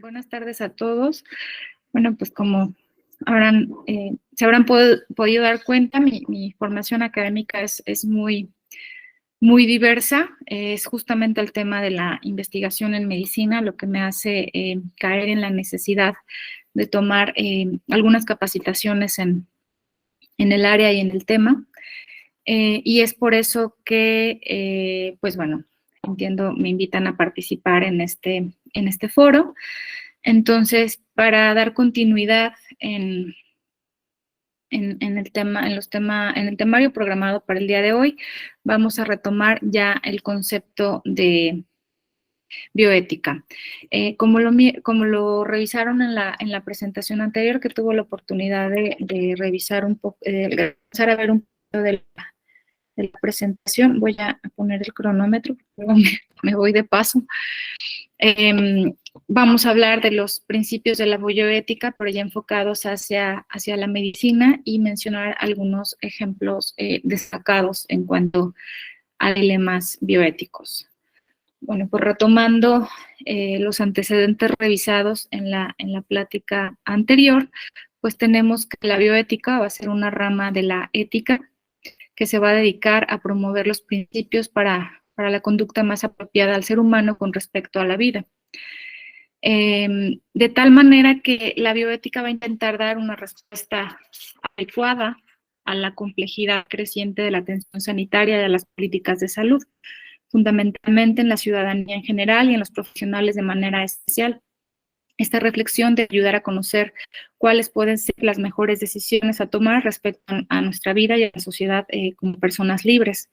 Buenas tardes a todos. Bueno, pues como se habrán podido dar cuenta, mi formación académica es muy diversa. Es justamente el tema de la investigación en medicina lo que me hace caer en la necesidad de tomar algunas capacitaciones en el área y en el tema. Y es por eso que, pues bueno, entiendo, me invitan a participar en este foro. Entonces, para dar continuidad en el temario programado para el día de hoy, vamos a retomar ya el concepto de bioética. Como lo revisaron en la presentación anterior, que tuvo la oportunidad de revisar un poco, empezar a ver un poco de la presentación, voy a poner el cronómetro, porque me voy de paso. Vamos a hablar de los principios de la bioética, pero ya enfocados hacia la medicina, y mencionar algunos ejemplos destacados en cuanto a dilemas bioéticos. Bueno, pues retomando los antecedentes revisados en la plática anterior, pues tenemos que la bioética va a ser una rama de la ética que se va a dedicar a promover los principios para la conducta más apropiada al ser humano con respecto a la vida. De tal manera que la bioética va a intentar dar una respuesta adecuada a la complejidad creciente de la atención sanitaria y de las políticas de salud, fundamentalmente en la ciudadanía en general y en los profesionales de manera especial. Esta reflexión debe ayudar a conocer cuáles pueden ser las mejores decisiones a tomar respecto a nuestra vida y a la sociedad como personas libres.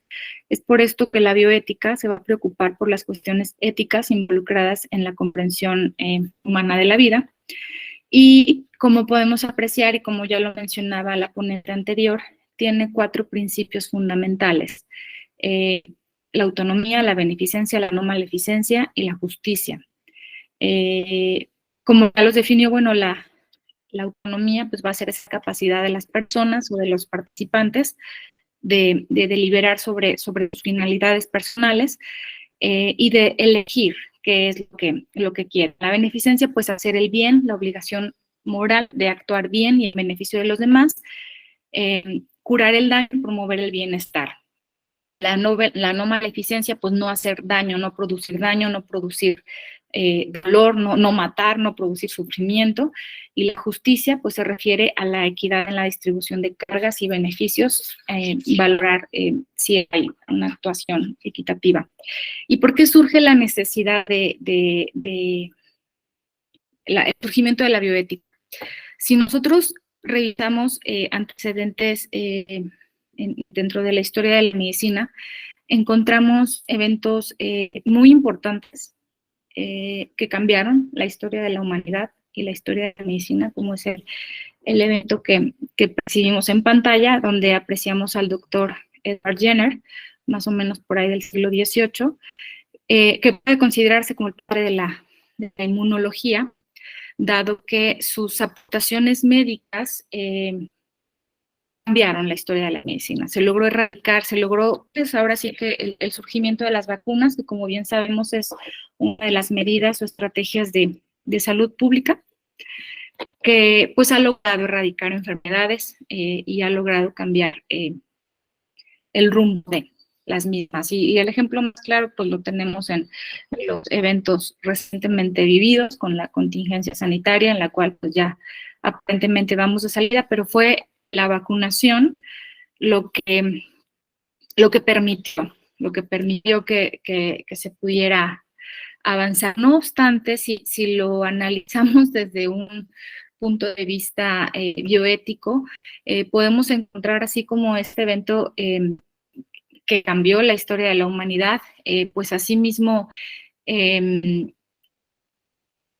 Es por esto que la bioética se va a preocupar por las cuestiones éticas involucradas en la comprensión humana de la vida. Y como podemos apreciar, y como ya lo mencionaba la ponente anterior, tiene 4 principios fundamentales: la autonomía, la beneficencia, la no maleficencia y la justicia. Como ya los definió, bueno, la autonomía pues va a ser esa capacidad de las personas o de los participantes de deliberar sobre sus finalidades personales y de elegir qué es lo que quieren. La beneficencia, pues hacer el bien, la obligación moral de actuar bien y en beneficio de los demás, curar el daño, promover el bienestar. La no maleficencia, pues no hacer daño, no producir dolor, no matar, no producir sufrimiento. Y la justicia, pues se refiere a la equidad en la distribución de cargas y beneficios, valorar si hay una actuación equitativa. ¿Y por qué surge la necesidad el surgimiento de la bioética? Si nosotros revisamos antecedentes dentro de la historia de la medicina, encontramos eventos muy importantes que cambiaron la historia de la humanidad y la historia de la medicina, como es el evento que percibimos en pantalla, donde apreciamos al doctor Edward Jenner, más o menos por ahí del siglo XVIII, que puede considerarse como el padre de la inmunología, dado que sus aportaciones médicas cambiaron la historia de la medicina. Se logró erradicar, pues ahora sí que el surgimiento de las vacunas, que como bien sabemos es una de las medidas o estrategias de salud pública, que pues ha logrado erradicar enfermedades y ha logrado cambiar el rumbo de las mismas. Y el ejemplo más claro pues lo tenemos en los eventos recientemente vividos con la contingencia sanitaria, en la cual pues ya aparentemente vamos de salida, pero fue la vacunación lo que permitió que se pudiera avanzar. No obstante, si lo analizamos desde un punto de vista bioético, podemos encontrar así como este evento que cambió la historia de la humanidad, pues asimismo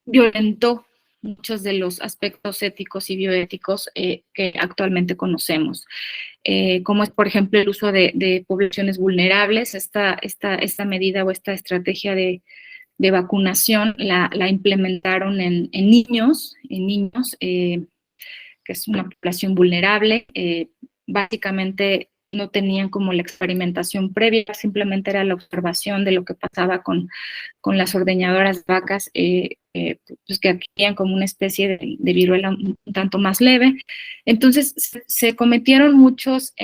violentó muchos de los aspectos éticos y bioéticos que actualmente conocemos, como es, por ejemplo, el uso de poblaciones vulnerables. Esta medida o esta estrategia de vacunación la implementaron en niños, que es una población vulnerable. Básicamente no tenían como la experimentación previa, simplemente era la observación de lo que pasaba con las ordeñadoras de vacas pues que adquirían como una especie de viruela un tanto más leve. Entonces, se cometieron muchos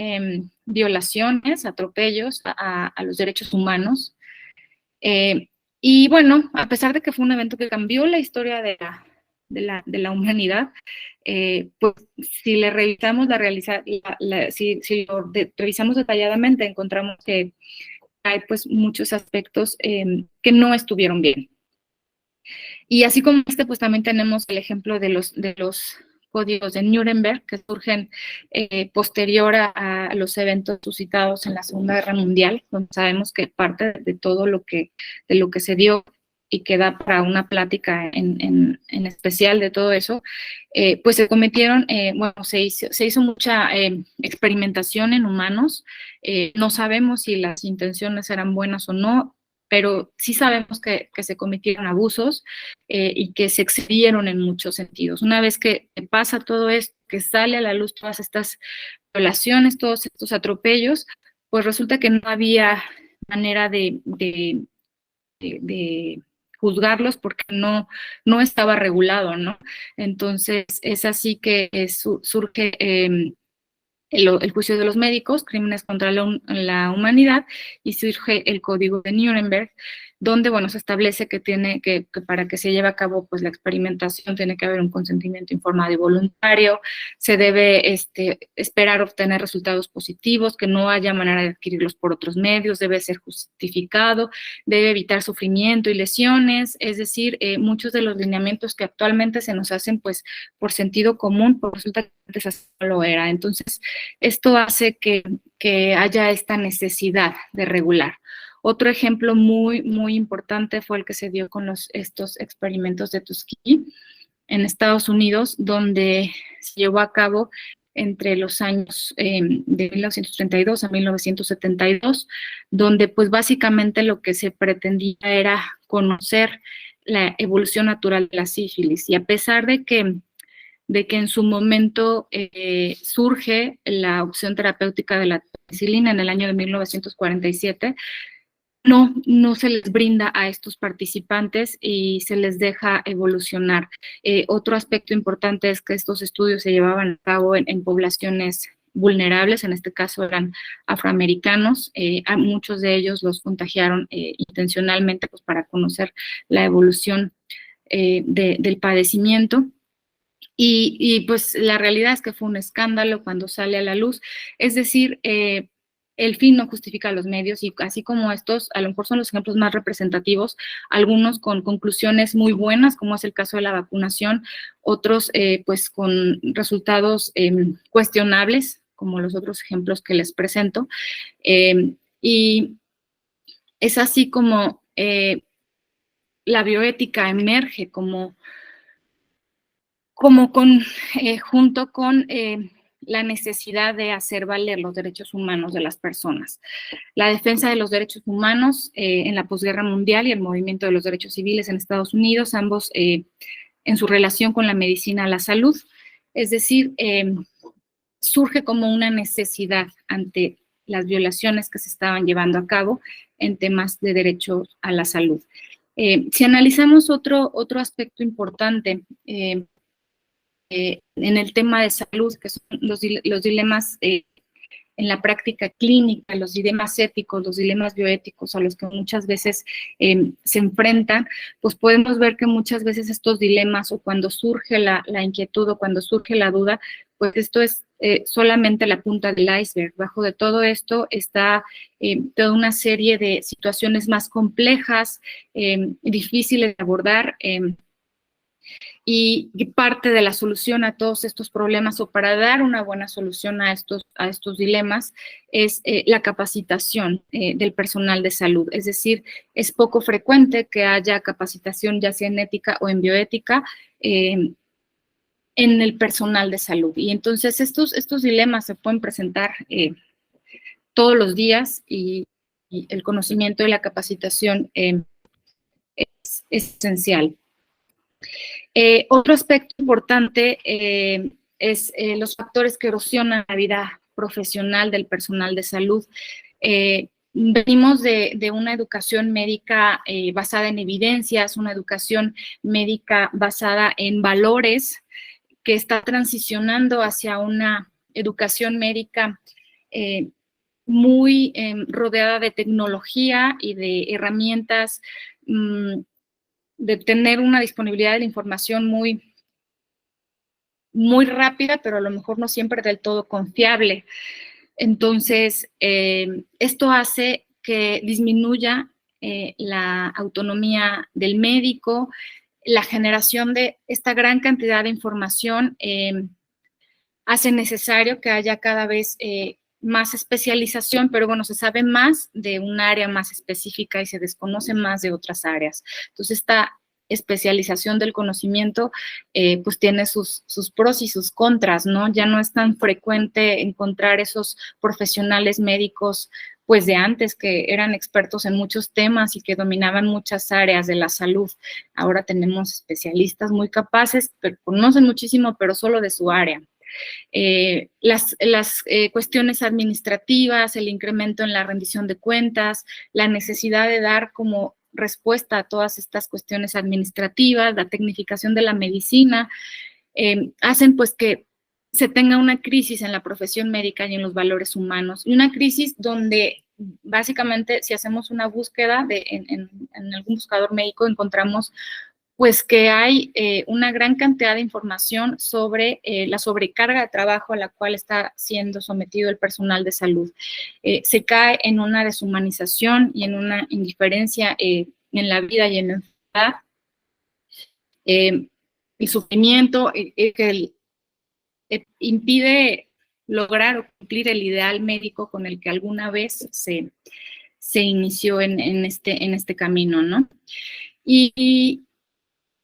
violaciones, atropellos a los derechos humanos. Y bueno, a pesar de que fue un evento que cambió la historia de la humanidad, pues si le revisamos si lo revisamos detalladamente, encontramos que hay pues muchos aspectos que no estuvieron bien. Y así como pues también tenemos el ejemplo de los códigos de Nuremberg, que surgen posterior a los eventos suscitados en la Segunda Guerra Mundial, donde sabemos que parte de todo de lo que se dio y que da para una plática en especial de todo eso, pues se cometieron, bueno, se hizo mucha experimentación en humanos. No sabemos si las intenciones eran buenas o no, pero sí sabemos que se cometieron abusos y que se excedieron en muchos sentidos. Una vez que pasa todo esto, que sale a la luz todas estas violaciones, todos estos atropellos, pues resulta que no había manera de juzgarlos porque no estaba regulado, ¿no? Entonces, es así que surge el juicio de los médicos, crímenes contra la humanidad, y surge el Código de Nuremberg, donde, bueno, se establece que que para que se lleve a cabo, pues, la experimentación tiene que haber un consentimiento informado y voluntario, se debe esperar obtener resultados positivos, que no haya manera de adquirirlos por otros medios, debe ser justificado, debe evitar sufrimiento y lesiones, es decir, muchos de los lineamientos que actualmente se nos hacen, pues, por sentido común, pues resulta que antes así no lo era. Entonces, esto hace que haya esta necesidad de regular. Otro ejemplo muy, muy importante fue el que se dio con estos experimentos de Tuskegee en Estados Unidos, donde se llevó a cabo entre los años de 1932 a 1972, donde pues básicamente lo que se pretendía era conocer la evolución natural de la sífilis. Y a pesar de que en su momento surge la opción terapéutica de la penicilina en el año de 1947, no se les brinda a estos participantes y se les deja evolucionar. Otro aspecto importante es que estos estudios se llevaban a cabo en poblaciones vulnerables, en este caso eran afroamericanos, a muchos de ellos los contagiaron intencionalmente pues, para conocer la evolución del padecimiento. Y pues la realidad es que fue un escándalo cuando sale a la luz, es decir, el fin no justifica los medios y así como estos, a lo mejor son los ejemplos más representativos, algunos con conclusiones muy buenas, como es el caso de la vacunación, otros pues con resultados cuestionables, como los otros ejemplos que les presento, y es así como la bioética emerge junto con la necesidad de hacer valer los derechos humanos de las personas. La defensa de los derechos humanos en la posguerra mundial y el movimiento de los derechos civiles en Estados Unidos, ambos en su relación con la medicina a la salud, es decir, surge como una necesidad ante las violaciones que se estaban llevando a cabo en temas de derecho a la salud. Si analizamos otro aspecto importante, en el tema de salud, que son los dilemas en la práctica clínica, los dilemas éticos, los dilemas bioéticos a los que muchas veces se enfrentan, pues podemos ver que muchas veces estos dilemas o cuando surge la inquietud o cuando surge la duda, pues esto es solamente la punta del iceberg. Bajo de todo esto está toda una serie de situaciones más complejas, difíciles de abordar, y parte de la solución a todos estos problemas o para dar una buena solución a estos dilemas es la capacitación del personal de salud. Es decir, es poco frecuente que haya capacitación ya sea en ética o en bioética en el personal de salud. Y entonces estos dilemas se pueden presentar todos los días y el conocimiento y la capacitación es esencial. Otro aspecto importante es los factores que erosionan la vida profesional del personal de salud. venimos de una educación médica basada en evidencias, una educación médica basada en valores, que está transicionando hacia una educación médica muy rodeada de tecnología y de herramientas, de tener una disponibilidad de la información muy, muy rápida, pero a lo mejor no siempre del todo confiable. Entonces, esto hace que disminuya la autonomía del médico, la generación de esta gran cantidad de información hace necesario que haya cada vez más especialización, pero bueno, se sabe más de un área más específica y se desconoce más de otras áreas. Entonces, esta especialización del conocimiento, pues tiene sus pros y sus contras, ¿no? Ya no es tan frecuente encontrar esos profesionales médicos, pues de antes, que eran expertos en muchos temas y que dominaban muchas áreas de la salud. Ahora tenemos especialistas muy capaces, que conocen muchísimo, pero solo de su área. Las cuestiones administrativas, el incremento en la rendición de cuentas, la necesidad de dar como respuesta a todas estas cuestiones administrativas, la tecnificación de la medicina, hacen pues que se tenga una crisis en la profesión médica y en los valores humanos, y una crisis donde básicamente si hacemos una búsqueda en algún buscador médico encontramos pues que hay una gran cantidad de información sobre la sobrecarga de trabajo a la cual está siendo sometido el personal de salud. Se cae en una deshumanización y en una indiferencia en la vida y en la enfermedad. El sufrimiento que impide lograr o cumplir el ideal médico con el que alguna vez se inició en este camino, ¿no? Y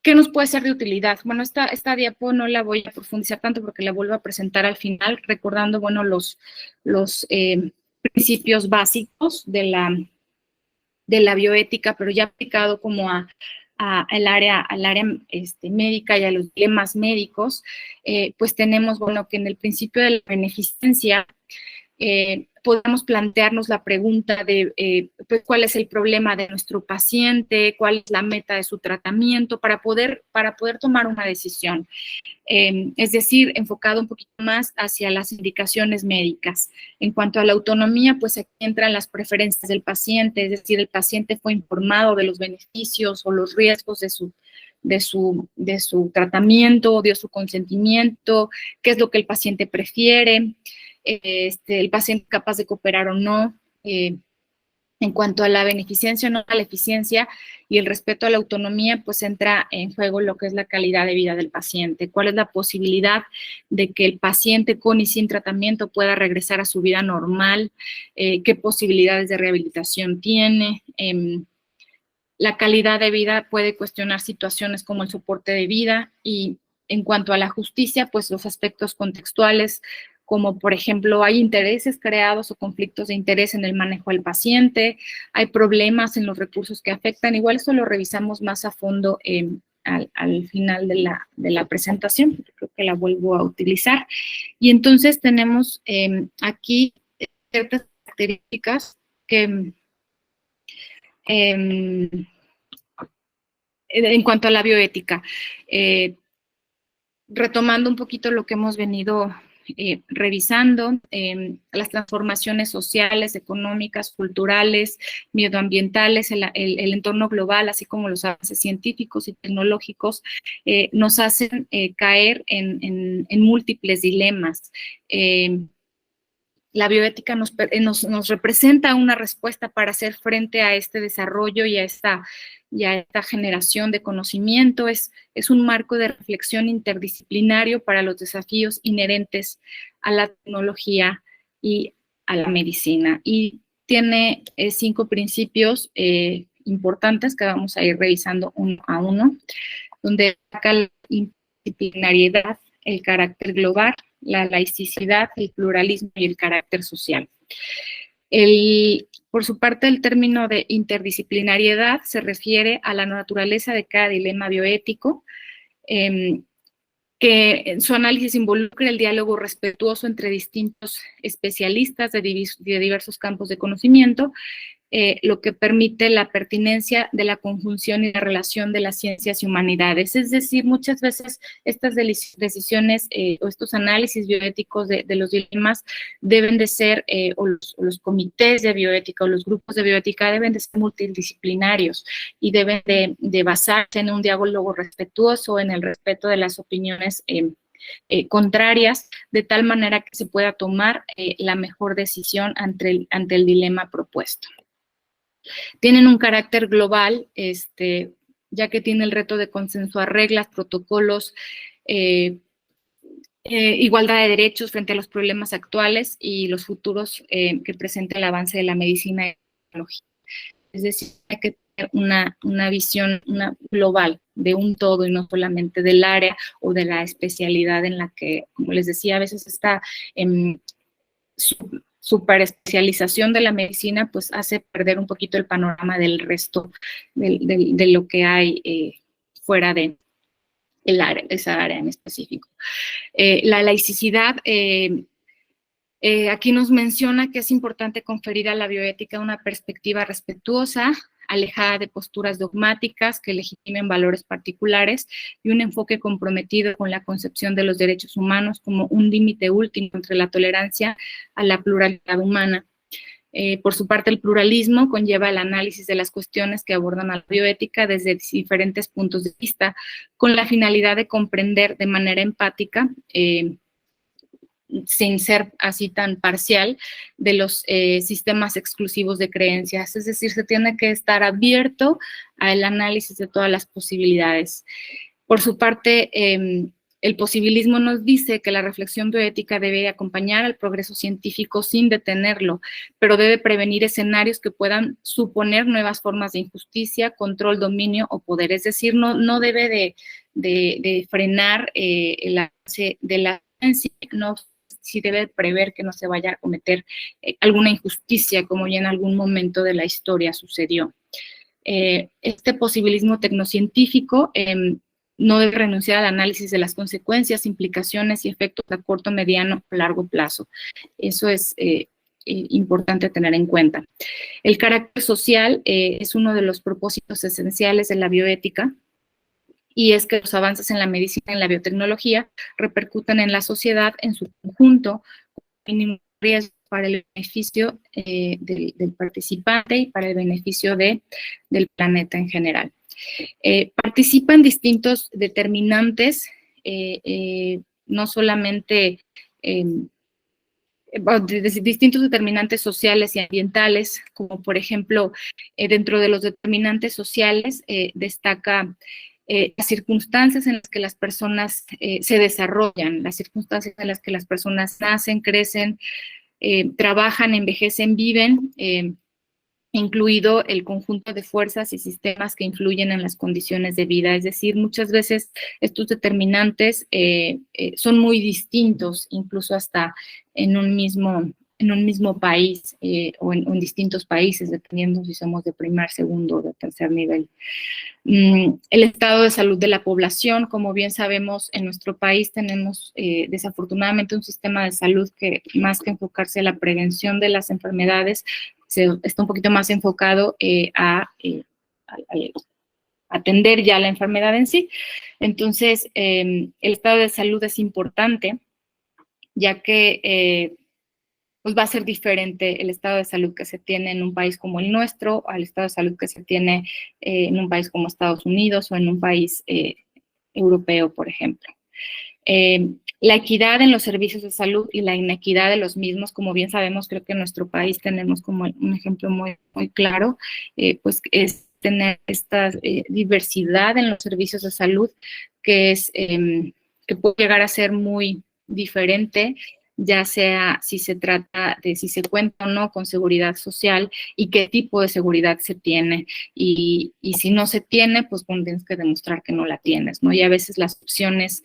¿qué nos puede ser de utilidad? Bueno, esta diapo no la voy a profundizar tanto porque la vuelvo a presentar al final, recordando, bueno, los principios básicos de la bioética, pero ya aplicado como al área médica y a los dilemas médicos, pues tenemos, bueno, que en el principio de la beneficencia, podamos plantearnos la pregunta de pues, cuál es el problema de nuestro paciente, cuál es la meta de su tratamiento para poder tomar una decisión. Es decir, enfocado un poquito más hacia las indicaciones médicas. En cuanto a la autonomía, pues aquí entran las preferencias del paciente, es decir, el paciente fue informado de los beneficios o los riesgos de su tratamiento, dio su consentimiento, qué es lo que el paciente prefiere, el paciente capaz de cooperar o no. En cuanto a la beneficencia o no a la eficiencia y el respeto a la autonomía, pues entra en juego lo que es la calidad de vida del paciente. ¿Cuál es la posibilidad de que el paciente con y sin tratamiento pueda regresar a su vida normal? ¿Qué posibilidades de rehabilitación tiene? La calidad de vida puede cuestionar situaciones como el soporte de vida, y en cuanto a la justicia, pues los aspectos contextuales, como por ejemplo hay intereses creados o conflictos de interés en el manejo del paciente, hay problemas en los recursos que afectan, igual eso lo revisamos más a fondo al final de la presentación, creo que la vuelvo a utilizar. Y entonces tenemos aquí ciertas características que en cuanto a la bioética, retomando un poquito lo que hemos venido revisando, las transformaciones sociales, económicas, culturales, medioambientales, el entorno global, así como los avances científicos y tecnológicos, nos hacen caer en múltiples dilemas. La bioética nos representa una respuesta para hacer frente a este desarrollo y a esta generación de conocimiento. Es un marco de reflexión interdisciplinario para los desafíos inherentes a la tecnología y a la medicina. Y tiene 5 principios importantes que vamos a ir revisando uno a uno, donde destaca la interdisciplinariedad, el carácter global, la laicidad, el pluralismo y el carácter social. Por su parte, el término de interdisciplinariedad se refiere a la naturaleza de cada dilema bioético, que que su análisis involucre el diálogo respetuoso entre distintos especialistas de diversos campos de conocimiento, lo que permite la pertinencia de la conjunción y la relación de las ciencias y humanidades. Es decir, muchas veces estas decisiones o estos análisis bioéticos de los dilemas deben de ser, o los comités de bioética o los grupos de bioética deben de ser multidisciplinarios y deben de basarse en un diálogo respetuoso, en el respeto de las opiniones contrarias, de tal manera que se pueda tomar la mejor decisión ante el dilema propuesto. Tienen un carácter global, ya que tiene el reto de consensuar reglas, protocolos, igualdad de derechos frente a los problemas actuales y los futuros que presenta el avance de la medicina y la tecnología. Es decir, hay que tener una visión global de un todo y no solamente del área o de la especialidad en la que, como les decía, a veces está super especialización de la medicina, pues hace perder un poquito el panorama del resto de lo que hay fuera de esa área en específico. La laicidad, aquí nos menciona que es importante conferir a la bioética una perspectiva respetuosa, alejada de posturas dogmáticas que legitimen valores particulares y un enfoque comprometido con la concepción de los derechos humanos como un límite último entre la tolerancia a la pluralidad humana. Por su parte, el pluralismo conlleva el análisis de las cuestiones que abordan a la bioética desde diferentes puntos de vista, con la finalidad de comprender de manera empática, sin ser así tan parcial, de los sistemas exclusivos de creencias. Es decir, se tiene que estar abierto al análisis de todas las posibilidades. Por su parte, el posibilismo nos dice que la reflexión bioética debe acompañar al progreso científico sin detenerlo, pero debe prevenir escenarios que puedan suponer nuevas formas de injusticia, control, dominio o poder. Es decir, no debe de frenar el avance de la ciencia, no, sí debe prever que no se vaya a cometer alguna injusticia, como ya en algún momento de la historia sucedió. Este posibilismo tecnocientífico no debe renunciar al análisis de las consecuencias, implicaciones y efectos a corto, mediano o largo plazo. Eso es importante tener en cuenta. El carácter social es uno de los propósitos esenciales de la bioética, y es que los avances en la medicina y en la biotecnología repercutan en la sociedad en su conjunto, con mínimo riesgo para el beneficio del participante y para el beneficio del planeta en general. Participan distintos determinantes, no solamente distintos determinantes sociales y ambientales, como por ejemplo, dentro de los determinantes sociales destaca las circunstancias en las que las personas se desarrollan, las circunstancias en las que las personas nacen, crecen, trabajan, envejecen, viven, incluido el conjunto de fuerzas y sistemas que influyen en las condiciones de vida. Es decir, muchas veces estos determinantes son muy distintos, incluso hasta en un mismo país o en distintos países, dependiendo si somos de primer, segundo o de tercer nivel. El estado de salud de la población, como bien sabemos, en nuestro país tenemos desafortunadamente un sistema de salud que más que enfocarse a la prevención de las enfermedades, está un poquito más enfocado a atender ya la enfermedad en sí. Entonces, el estado de salud es importante, ya que pues va a ser diferente el estado de salud que se tiene en un país como el nuestro al estado de salud que se tiene en un país como Estados Unidos o en un país europeo, por ejemplo. La equidad en los servicios de salud y la inequidad de los mismos, como bien sabemos, creo que en nuestro país tenemos como un ejemplo muy, muy claro, pues es tener esta diversidad en los servicios de salud que puede llegar a ser muy diferente, ya sea si se trata de si se cuenta o no con seguridad social y qué tipo de seguridad se tiene. Y si no se tiene, pues tienes que demostrar que no la tienes, ¿no? Y a veces las opciones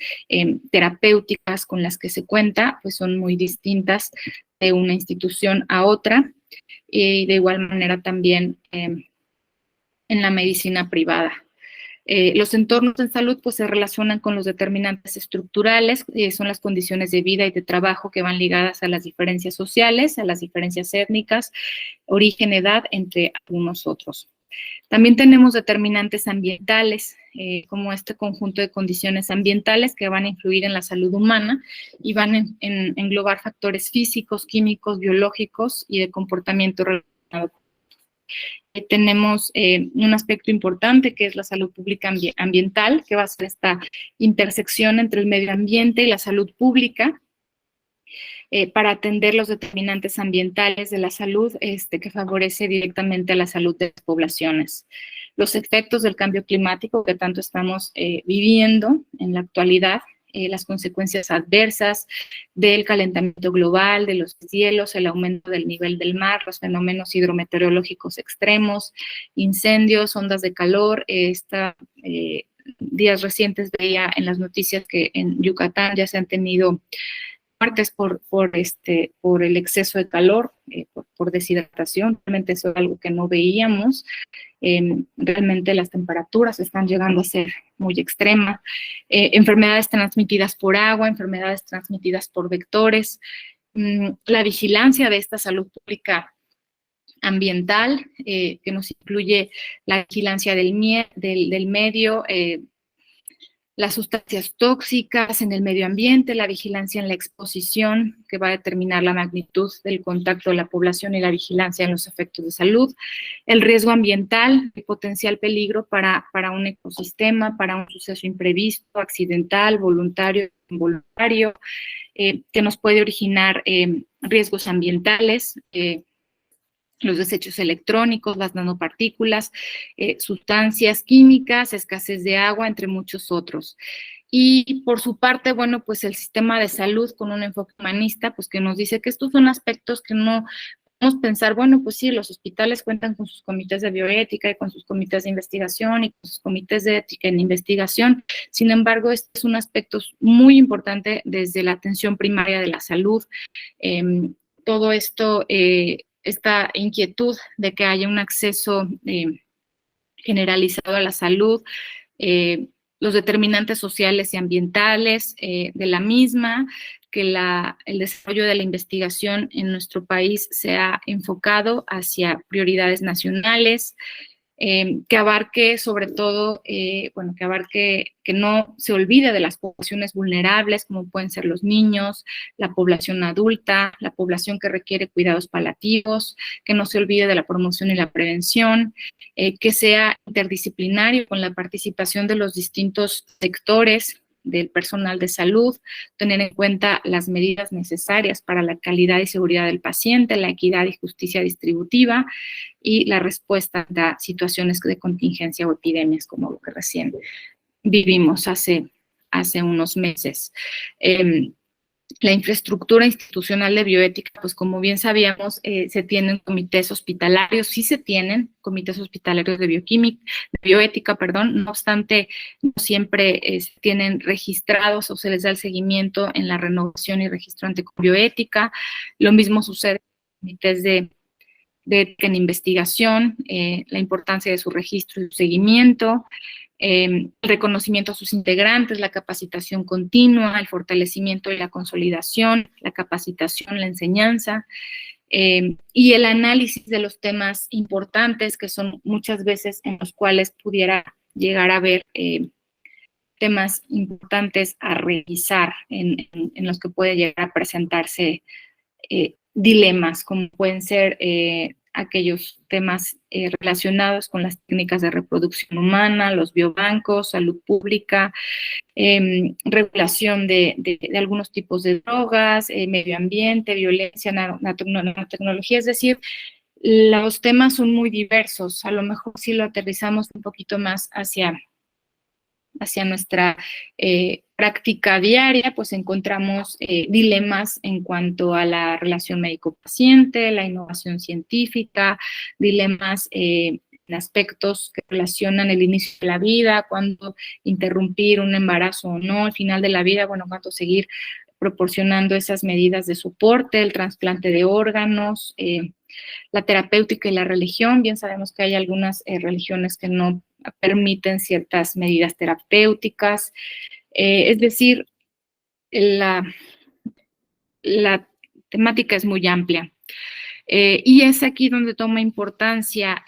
terapéuticas con las que se cuenta, pues son muy distintas de una institución a otra. Y de igual manera también en la medicina privada. Los entornos en salud pues se relacionan con los determinantes estructurales, son las condiciones de vida y de trabajo que van ligadas a las diferencias sociales, a las diferencias étnicas, origen, edad, entre algunos otros. También tenemos determinantes ambientales, como este conjunto de condiciones ambientales que van a influir en la salud humana y van a englobar factores físicos, químicos, biológicos y de comportamiento relacionado. Tenemos un aspecto importante que es la salud pública ambiental, que va a ser esta intersección entre el medio ambiente y la salud pública, para atender los determinantes ambientales de la salud que favorece directamente a la salud de las poblaciones. Los efectos del cambio climático que tanto estamos viviendo en la actualidad, las consecuencias adversas del calentamiento global, de los hielos, el aumento del nivel del mar, los fenómenos hidrometeorológicos extremos, incendios, ondas de calor. Días recientes veía en las noticias que en Yucatán ya se han tenido muertes por el exceso de calor, por deshidratación. Realmente eso es algo que no veíamos. Realmente las temperaturas están llegando a ser muy extremas. Enfermedades transmitidas por agua, enfermedades transmitidas por vectores. La vigilancia de esta salud pública ambiental, que nos incluye la vigilancia del medio, las sustancias tóxicas en el medio ambiente, la vigilancia en la exposición, que va a determinar la magnitud del contacto de la población y la vigilancia en los efectos de salud, el riesgo ambiental, el potencial peligro para un ecosistema, para un suceso imprevisto, accidental, voluntario, involuntario, que nos puede originar riesgos ambientales, los desechos electrónicos, las nanopartículas, sustancias químicas, escasez de agua, entre muchos otros. Y por su parte, bueno, pues el sistema de salud con un enfoque humanista, pues que nos dice que estos son aspectos que no podemos pensar, bueno, pues sí, los hospitales cuentan con sus comités de bioética y con sus comités de investigación y con sus comités de ética en investigación. Sin embargo, este es un aspecto muy importante desde la atención primaria de la salud. Todo esto, esta inquietud de que haya un acceso generalizado a la salud, los determinantes sociales y ambientales de la misma, que el desarrollo de la investigación en nuestro país sea enfocado hacia prioridades nacionales, que abarque sobre todo, que no se olvide de las poblaciones vulnerables, como pueden ser los niños, la población adulta, la población que requiere cuidados paliativos, que no se olvide de la promoción y la prevención, que sea interdisciplinario con la participación de los distintos sectores del personal de salud, tener en cuenta las medidas necesarias para la calidad y seguridad del paciente, la equidad y justicia distributiva y la respuesta a situaciones de contingencia o epidemias como lo que recién vivimos hace unos meses. La infraestructura institucional de bioética, pues como bien sabíamos, se tienen comités hospitalarios, sí se tienen comités hospitalarios de bioética, no obstante, no siempre se tienen registrados o se les da el seguimiento en la renovación y registro ante bioética. Lo mismo sucede con comités de ética en investigación, la importancia de su registro y su seguimiento, el reconocimiento a sus integrantes, la capacitación continua, el fortalecimiento y la consolidación, la capacitación, la enseñanza, y el análisis de los temas importantes que son muchas veces en los cuales pudiera llegar a haber temas importantes a revisar, en los que puede llegar a presentarse dilemas, como pueden ser aquellos temas relacionados con las técnicas de reproducción humana, los biobancos, salud pública, regulación de algunos tipos de drogas, medio ambiente, violencia, nanotecnología, es decir, los temas son muy diversos. A lo mejor si lo aterrizamos un poquito más hacia nuestra práctica diaria, pues encontramos dilemas en cuanto a la relación médico-paciente, la innovación científica, dilemas en aspectos que relacionan el inicio de la vida, cuándo interrumpir un embarazo o no, al final de la vida, bueno, cuánto seguir proporcionando esas medidas de soporte, el trasplante de órganos, la terapéutica y la religión. Bien sabemos que hay algunas religiones que no permiten ciertas medidas terapéuticas. Es decir, la temática es muy amplia. Y es aquí donde toma importancia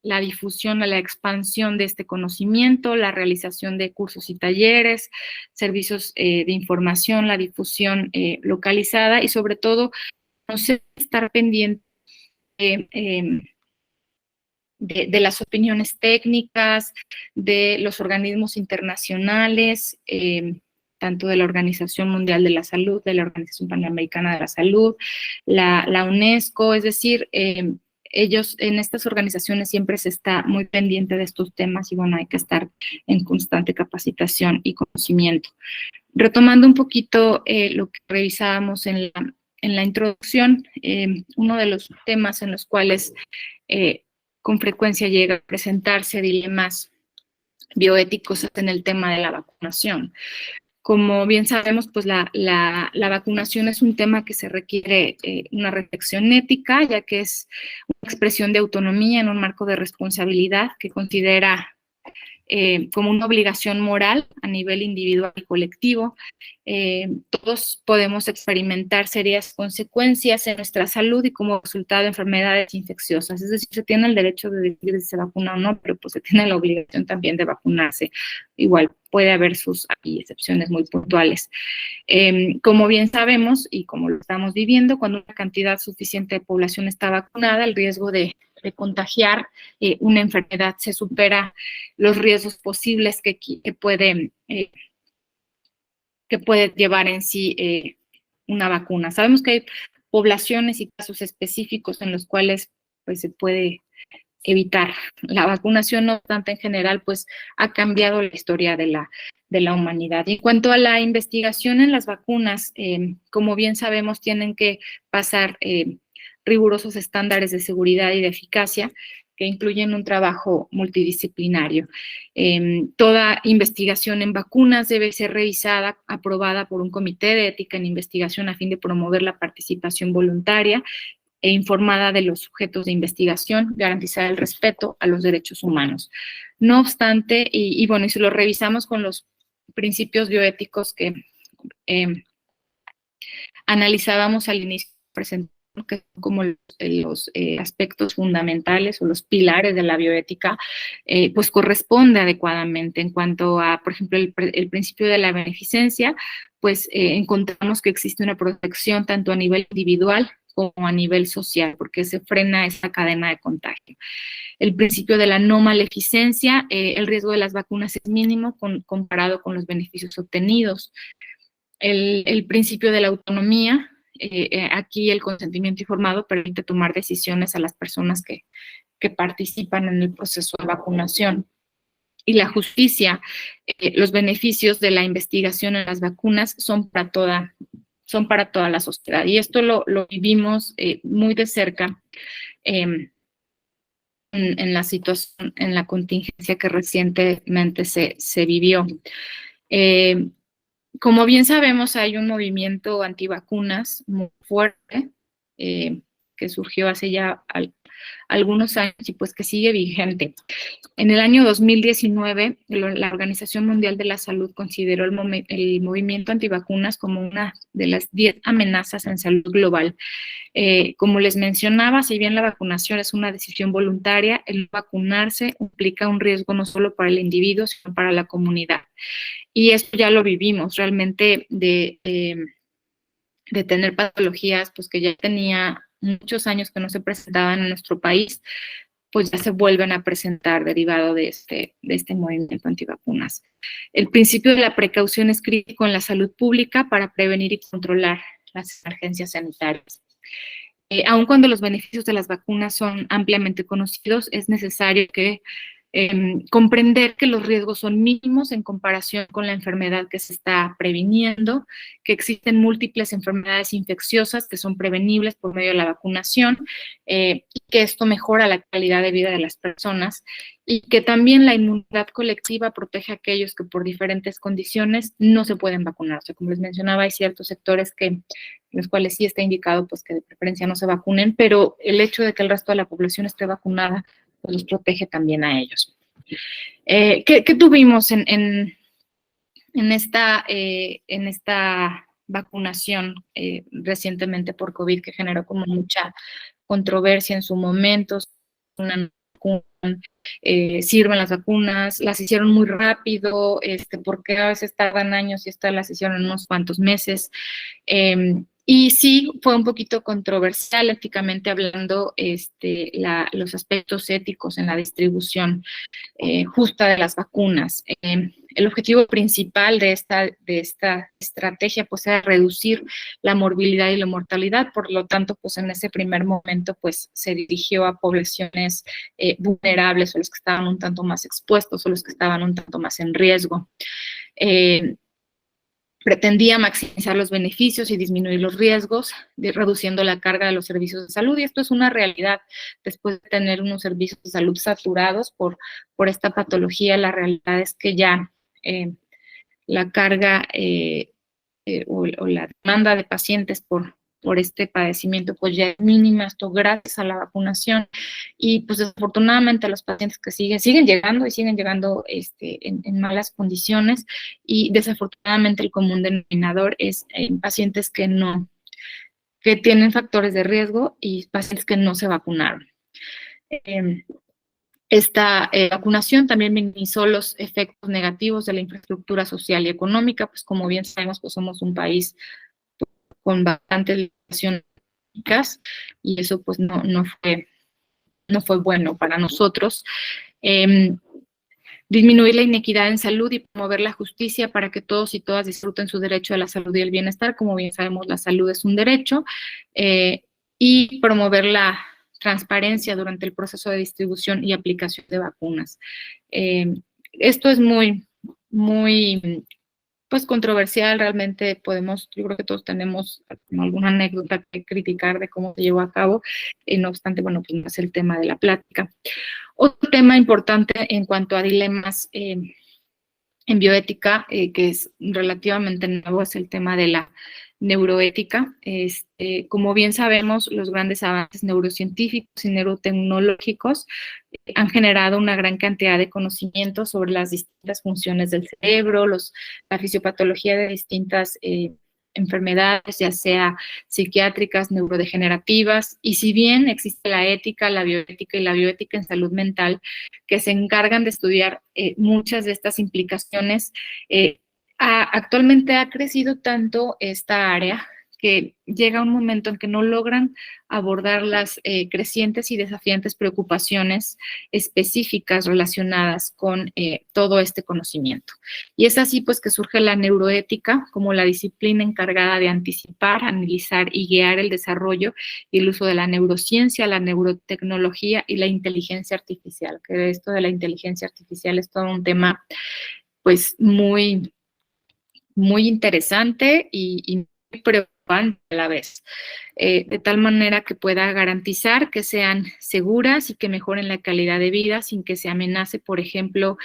la difusión, la expansión de este conocimiento, la realización de cursos y talleres, servicios de información, la difusión localizada y sobre todo, no sé, estar pendiente de las opiniones técnicas, de los organismos internacionales, tanto de la Organización Mundial de la Salud, de la Organización Panamericana de la Salud, la UNESCO, es decir, ellos en estas organizaciones siempre se está muy pendiente de estos temas y bueno, hay que estar en constante capacitación y conocimiento. Retomando un poquito lo que revisábamos en la introducción, uno de los temas en los cuales con frecuencia llega a presentarse dilemas bioéticos en el tema de la vacunación. Como bien sabemos, pues la vacunación es un tema que se requiere una reflexión ética, ya que es una expresión de autonomía en un marco de responsabilidad que considera como una obligación moral a nivel individual y colectivo. Todos podemos experimentar serias consecuencias en nuestra salud y como resultado de enfermedades infecciosas. Es decir, se tiene el derecho de decidir si se vacuna o no, pero pues se tiene la obligación también de vacunarse. Igual puede haber sus excepciones muy puntuales. Como bien sabemos y como lo estamos viviendo, cuando una cantidad suficiente de población está vacunada, el riesgo de contagiar una enfermedad se supera los riesgos posibles que puede llevar en sí una vacuna. Sabemos que hay poblaciones y casos específicos en los cuales pues, se puede evitar la vacunación, no obstante, en general, pues ha cambiado la historia de la humanidad. Y en cuanto a la investigación en las vacunas, como bien sabemos, tienen que pasar rigurosos estándares de seguridad y de eficacia que incluyen un trabajo multidisciplinario. Toda investigación en vacunas debe ser revisada, aprobada por un comité de ética en investigación a fin de promover la participación voluntaria e informada de los sujetos de investigación, garantizar el respeto a los derechos humanos. No obstante, y bueno, y si lo revisamos con los principios bioéticos que analizábamos al inicio, presentamos que son como los aspectos fundamentales o los pilares de la bioética, pues corresponde adecuadamente en cuanto a, por ejemplo, el principio de la beneficencia, pues encontramos que existe una protección tanto a nivel individual como a nivel social, porque se frena esa cadena de contagio. El principio de la no maleficencia, el riesgo de las vacunas es mínimo comparado con los beneficios obtenidos. El principio de la autonomía, aquí el consentimiento informado permite tomar decisiones a las personas que participan en el proceso de vacunación. Y la justicia, los beneficios de la investigación en las vacunas son para toda la sociedad. Y esto lo vivimos muy de cerca en la situación, en la contingencia que recientemente se vivió. Como bien sabemos, hay un movimiento antivacunas muy fuerte que surgió hace ya algunos años y pues que sigue vigente. En el año 2019, la Organización Mundial de la Salud consideró el movimiento antivacunas como una de las 10 amenazas en salud global. Como les mencionaba, si bien la vacunación es una decisión voluntaria, el vacunarse implica un riesgo no solo para el individuo, sino para la comunidad. Y esto ya lo vivimos realmente de tener patologías pues que ya tenía muchos años que no se presentaban en nuestro país, pues ya se vuelven a presentar derivado de este movimiento antivacunas. El principio de la precaución es crítico en la salud pública para prevenir y controlar las emergencias sanitarias. Aun cuando los beneficios de las vacunas son ampliamente conocidos, es necesario que comprender que los riesgos son mínimos en comparación con la enfermedad que se está previniendo, que existen múltiples enfermedades infecciosas que son prevenibles por medio de la vacunación, y que esto mejora la calidad de vida de las personas, y que también la inmunidad colectiva protege a aquellos que por diferentes condiciones no se pueden vacunar. O sea, como les mencionaba, hay ciertos sectores en los cuales sí está indicado pues que de preferencia no se vacunen, pero el hecho de que el resto de la población esté vacunada pues los protege también a ellos. ¿Qué tuvimos en esta vacunación recientemente por COVID, que generó como mucha controversia en su momento? Una vacuna, sirven las vacunas, las hicieron muy rápido, porque a veces tardan años y estas las hicieron en unos cuantos meses. Y sí, fue un poquito controversial, éticamente hablando, los aspectos éticos en la distribución justa de las vacunas. El objetivo principal de esta estrategia pues era reducir la morbilidad y la mortalidad, por lo tanto pues en ese primer momento pues se dirigió a poblaciones vulnerables, o los que estaban un tanto más expuestos, o los que estaban un tanto más en riesgo. Pretendía maximizar los beneficios y disminuir los riesgos, reduciendo la carga de los servicios de salud, y esto es una realidad. Después de tener unos servicios de salud saturados por esta patología, la realidad es que ya la carga o la demanda de pacientes por este padecimiento pues ya es mínima, esto gracias a la vacunación. Y pues desafortunadamente los pacientes que siguen llegando en malas condiciones, y desafortunadamente el común denominador es en pacientes que tienen factores de riesgo y pacientes que no se vacunaron. Esta vacunación también minimizó los efectos negativos de la infraestructura social y económica, pues como bien sabemos, pues somos un país con bastantes limitaciones económicas, y eso pues no fue bueno para nosotros. Disminuir la inequidad en salud y promover la justicia para que todos y todas disfruten su derecho a la salud y el bienestar. Como bien sabemos, la salud es un derecho, y promover la transparencia durante el proceso de distribución y aplicación de vacunas. Esto es muy, muy pues controversial, realmente yo creo que todos tenemos alguna anécdota que criticar de cómo se llevó a cabo, no obstante, bueno, pues no es el tema de la plática. Otro tema importante en cuanto a dilemas en bioética, que es relativamente nuevo, es el tema de la neuroética. Como bien sabemos, los grandes avances neurocientíficos y neurotecnológicos han generado una gran cantidad de conocimientos sobre las distintas funciones del cerebro, la fisiopatología de distintas enfermedades, ya sea psiquiátricas, neurodegenerativas, y si bien existe la ética, la bioética y la bioética en salud mental, que se encargan de estudiar muchas de estas implicaciones, actualmente ha crecido tanto esta área que llega un momento en que no logran abordar las crecientes y desafiantes preocupaciones específicas relacionadas con todo este conocimiento. Y es así pues que surge la neuroética como la disciplina encargada de anticipar, analizar y guiar el desarrollo y el uso de la neurociencia, la neurotecnología y la inteligencia artificial, que esto de la inteligencia artificial es todo un tema pues muy, muy interesante y muy preocupante a la vez, de tal manera que pueda garantizar que sean seguras y que mejoren la calidad de vida sin que se amenace, por ejemplo,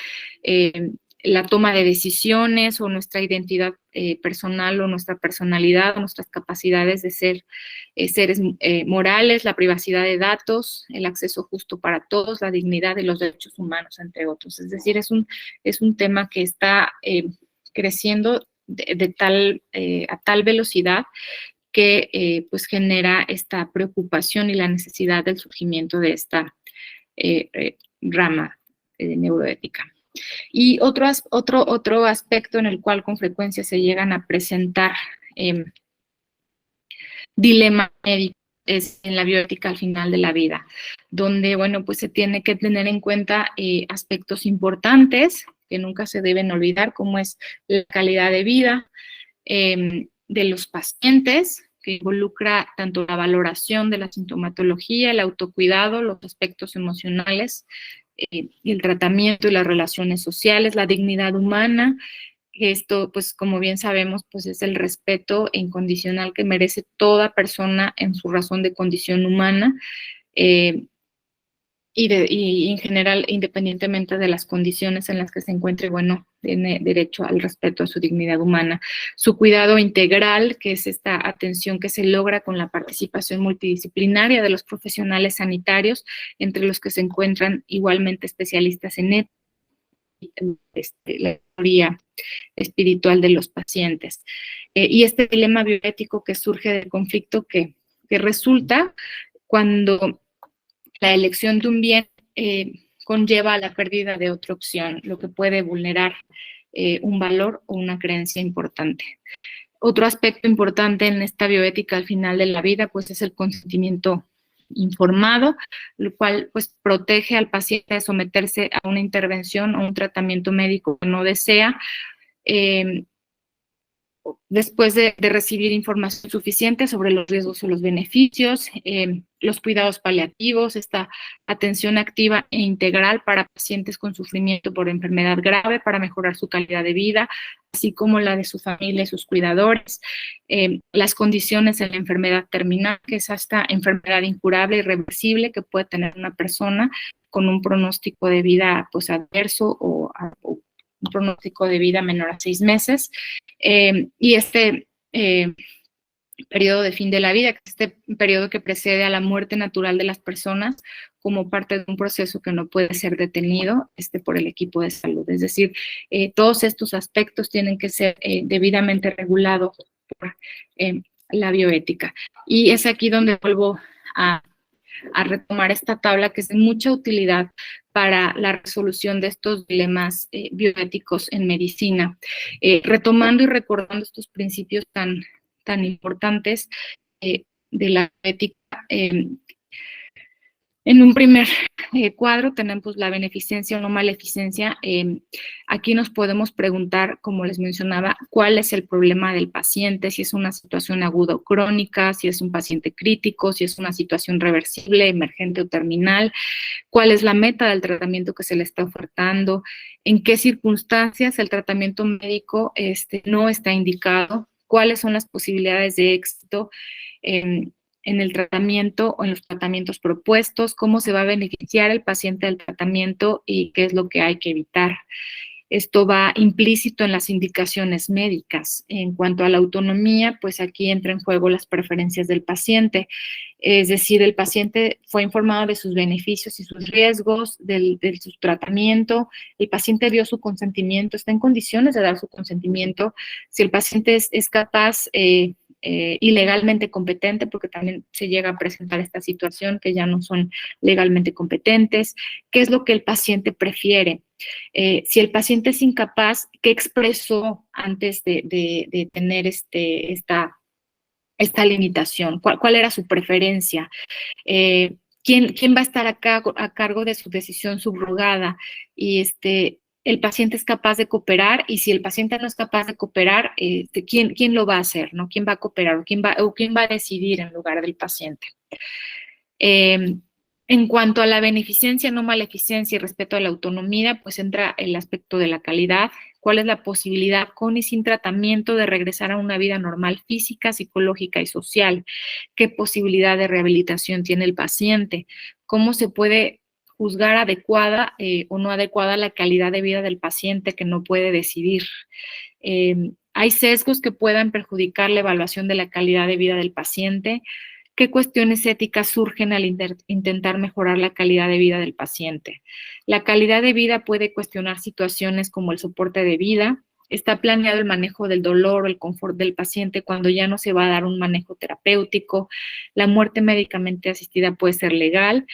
la toma de decisiones o nuestra identidad personal o nuestra personalidad o nuestras capacidades de ser seres morales, la privacidad de datos, el acceso justo para todos, la dignidad y los derechos humanos, entre otros. Es decir, es un tema que está creciendo a tal velocidad que pues genera esta preocupación y la necesidad del surgimiento de esta rama de neuroética. Y otro aspecto en el cual con frecuencia se llegan a presentar dilemas médicos es en la bioética al final de la vida, donde, bueno, pues se tiene que tener en cuenta aspectos importantes que nunca se deben olvidar, como es la calidad de vida de los pacientes, que involucra tanto la valoración de la sintomatología, el autocuidado, los aspectos emocionales, el tratamiento y las relaciones sociales, la dignidad humana. Esto, pues, como bien sabemos, pues es el respeto incondicional que merece toda persona en su razón de condición humana, y en general, independientemente de las condiciones en las que se encuentre, bueno, tiene derecho al respeto a su dignidad humana. Su cuidado integral, que es esta atención que se logra con la participación multidisciplinaria de los profesionales sanitarios, entre los que se encuentran igualmente especialistas en ética, la teoría espiritual de los pacientes. Y este dilema bioético que surge del conflicto que resulta cuando la elección de un bien conlleva a la pérdida de otra opción, lo que puede vulnerar un valor o una creencia importante. Otro aspecto importante en esta bioética al final de la vida, pues es el consentimiento informado, lo cual pues protege al paciente de someterse a una intervención o un tratamiento médico que no desea, después de recibir información suficiente sobre los riesgos o los beneficios, los cuidados paliativos, esta atención activa e integral para pacientes con sufrimiento por enfermedad grave para mejorar su calidad de vida, así como la de su familia y sus cuidadores, las condiciones en la enfermedad terminal, que es esta enfermedad incurable, irreversible que puede tener una persona con un pronóstico de vida pues adverso o un pronóstico de vida menor a 6 meses, y este periodo de fin de la vida, que es este periodo que precede a la muerte natural de las personas como parte de un proceso que no puede ser detenido por el equipo de salud. Es decir, todos estos aspectos tienen que ser debidamente regulados por la bioética. Y es aquí donde vuelvo a retomar esta tabla que es de mucha utilidad para la resolución de estos dilemas bioéticos en medicina. Retomando y recordando estos principios tan importantes de la ética, en un primer cuadro tenemos la beneficencia o no maleficencia. Aquí nos podemos preguntar, como les mencionaba, cuál es el problema del paciente, si es una situación aguda o crónica, si es un paciente crítico, si es una situación reversible, emergente o terminal, cuál es la meta del tratamiento que se le está ofertando, en qué circunstancias el tratamiento médico no está indicado, cuáles son las posibilidades de éxito en el tratamiento o en los tratamientos propuestos, cómo se va a beneficiar el paciente del tratamiento y qué es lo que hay que evitar. Esto va implícito en las indicaciones médicas. En cuanto a la autonomía, pues aquí entra en juego las preferencias del paciente. Es decir, el paciente fue informado de sus beneficios y sus riesgos, de su tratamiento, el paciente dio su consentimiento, está en condiciones de dar su consentimiento. Si el paciente es capaz y legalmente competente, porque también se llega a presentar esta situación que ya no son legalmente competentes, ¿qué es lo que el paciente prefiere? Si el paciente es incapaz, ¿qué expresó antes de tener esta limitación? ¿Cuál era su preferencia? ¿Quién va a estar acá a cargo de su decisión subrogada? Y el paciente es capaz de cooperar, y si el paciente no es capaz de cooperar, ¿quién lo va a hacer? ¿No? ¿Quién va a cooperar? ¿O quién va a decidir en lugar del paciente? En cuanto a la beneficencia, no maleficencia y respeto a la autonomía, pues entra el aspecto de la calidad. ¿Cuál es la posibilidad con y sin tratamiento de regresar a una vida normal física, psicológica y social? ¿Qué posibilidad de rehabilitación tiene el paciente? ¿Cómo se puede juzgar adecuada o no adecuada la calidad de vida del paciente que no puede decidir? ¿Hay sesgos que puedan perjudicar la evaluación de la calidad de vida del paciente? ¿Qué cuestiones éticas surgen al intentar mejorar la calidad de vida del paciente? La calidad de vida puede cuestionar situaciones como el soporte de vida. ¿Está planeado el manejo del dolor o el confort del paciente cuando ya no se va a dar un manejo terapéutico? ¿La muerte médicamente asistida puede ser legal?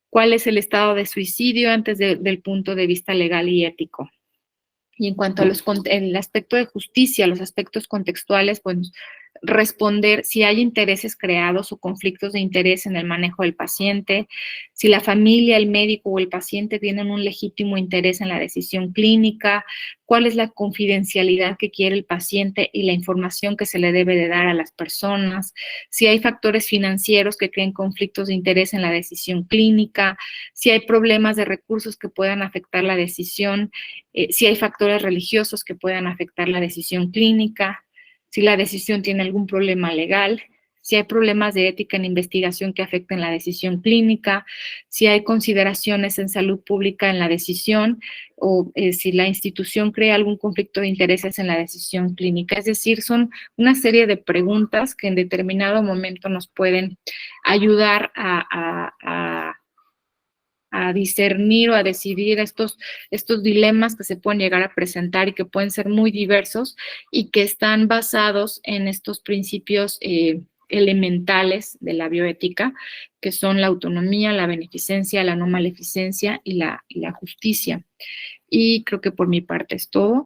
¿Cuál es el estado de suicidio antes del punto de vista legal y ético? Y en cuanto a el aspecto de justicia, los aspectos contextuales, pues responder si hay intereses creados o conflictos de interés en el manejo del paciente, si la familia, el médico o el paciente tienen un legítimo interés en la decisión clínica, cuál es la confidencialidad que quiere el paciente y la información que se le debe de dar a las personas, si hay factores financieros que creen conflictos de interés en la decisión clínica, si hay problemas de recursos que puedan afectar la decisión, si hay factores religiosos que puedan afectar la decisión clínica, si la decisión tiene algún problema legal, si hay problemas de ética en investigación que afecten la decisión clínica, si hay consideraciones en salud pública en la decisión, o si la institución crea algún conflicto de intereses en la decisión clínica. Es decir, son una serie de preguntas que en determinado momento nos pueden ayudar a a discernir o a decidir estos dilemas que se pueden llegar a presentar y que pueden ser muy diversos y que están basados en estos principios elementales de la bioética, que son la autonomía, la beneficencia, la no maleficencia y la justicia. Y creo que por mi parte es todo.